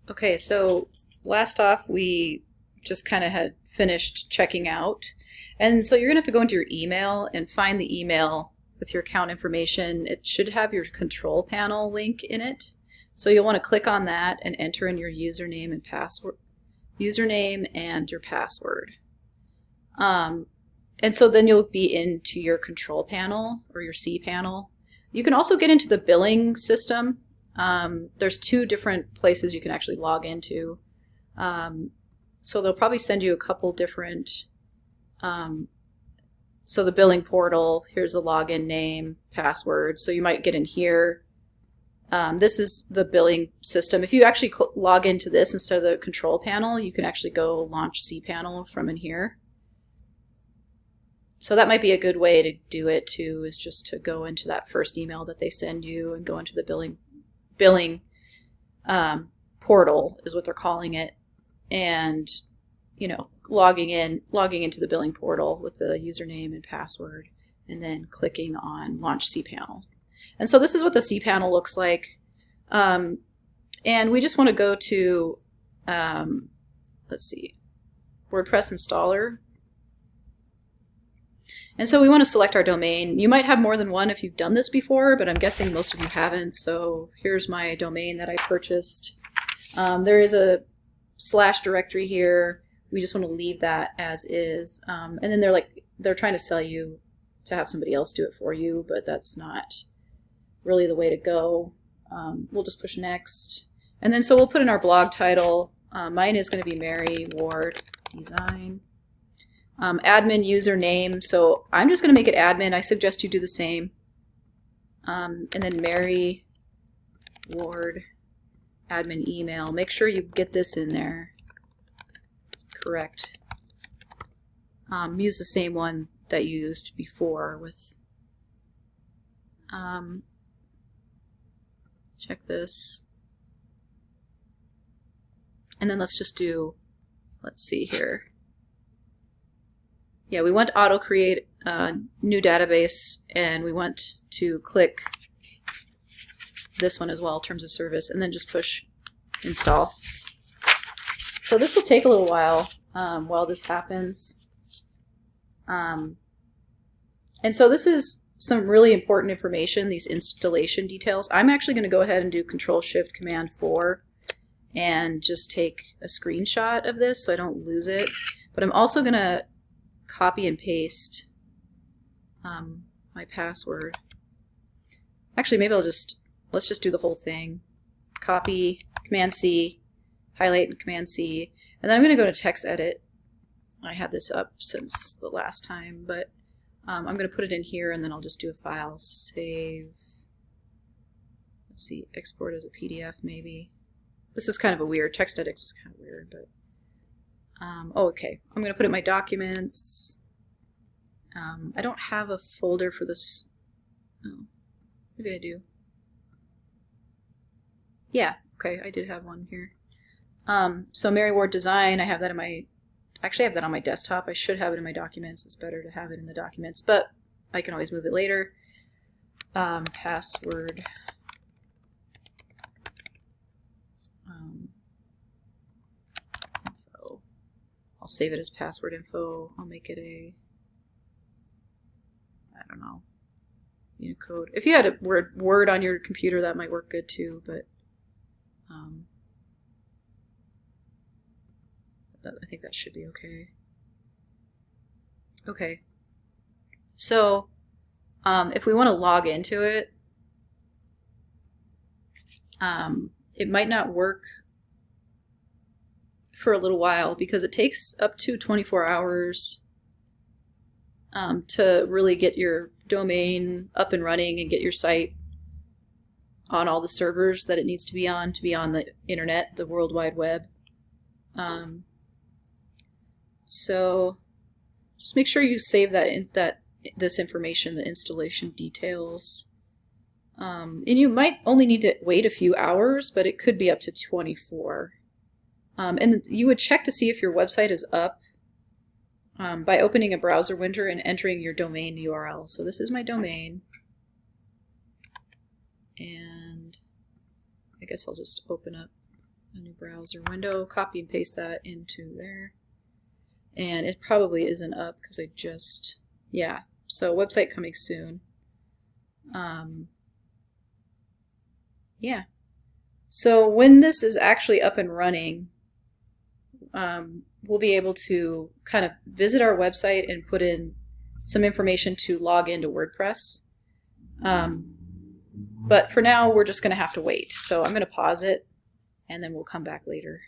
Okay, so last off, we just kind of had finished checking out. And so you're going to have to go into your email and find the email with your account information. It should have your control panel link in it. So you'll want to click on that and enter in your username and password, username and your password. And so then you'll be into your control panel or your C panel. You can also get into the billing system. There's two different places you can actually log into. So they'll probably send you a couple different, so the billing portal, here's the login name, password. So you might get in here. This is the billing system. If you actually log into this instead of the control panel, you can actually go launch cPanel from in here. So that might be a good way to do it too, is just to go into that first email that they send you and go into the billing portal is what they're calling it, and logging into the billing portal with the username and password, and then clicking on launch cPanel. And so this is what the cPanel looks like, and we just want to go to let's see, WordPress installer. And so we want to select our domain. You might have more than one if you've done this before, but I'm guessing most of you haven't. So here's my domain that I purchased. There is a / directory here. We just want to leave that as is. And then they're trying to sell you to have somebody else do it for you, but that's not really the way to go. We'll just push next. And then so we'll put in our blog title. Mine is going to be Mary Ward Design. Admin username, so I'm just going to make it admin. I suggest you do the same. And then Mary Ward admin email. Make sure you get this in there correct. Use the same one that you used before with check this. And then let's just do, let's see here. Yeah, we want to auto create a new database, and we want to click this one as well, terms of service, and then just push install. So this will take a little while this happens. And so this is some really important information, these installation details. I'm actually going to go ahead and do Control-Shift-Command-4 and just take a screenshot of this so I don't lose it. But I'm also going to copy and paste my password. Actually, maybe let's just do the whole thing. Copy, Command-C, highlight, and Command-C. And then I'm going to go to text edit. I had this up since the last time, but I'm going to put it in here, and then I'll just do a file, save. Let's see, export as a PDF maybe. This is kind of a weird, text edit is kind of weird, but okay. I'm going to put it in my documents. I don't have a folder for this. Oh, maybe I do. Yeah, okay, I did have one here. So Mary Ward Design, I have that in my, actually I have that on my desktop. I should have it in my documents. It's better to have it in the documents, but I can always move it later. Password. Info. I'll save it as password info. I'll make it a, I don't know, Unicode. If you had a Word on your computer, that might work good too, but I think that should be okay. Okay. So if we want to log into it, it might not work for a little while because it takes up to 24 hours to really get your domain up and running and get your site on all the servers that it needs to be on the internet, the World Wide Web. So just make sure you save this information, the installation details. And you might only need to wait a few hours, but it could be up to 24. And you would check to see if your website is up by opening a browser window and entering your domain URL. So this is my domain. And I guess I'll just open up a new browser window, copy and paste that into there. And it probably isn't up because I just, yeah. So website coming soon. Yeah. So when this is actually up and running, we'll be able to kind of visit our website and put in some information to log into WordPress. But for now, we're just going to have to wait. So I'm going to pause it, and then we'll come back later.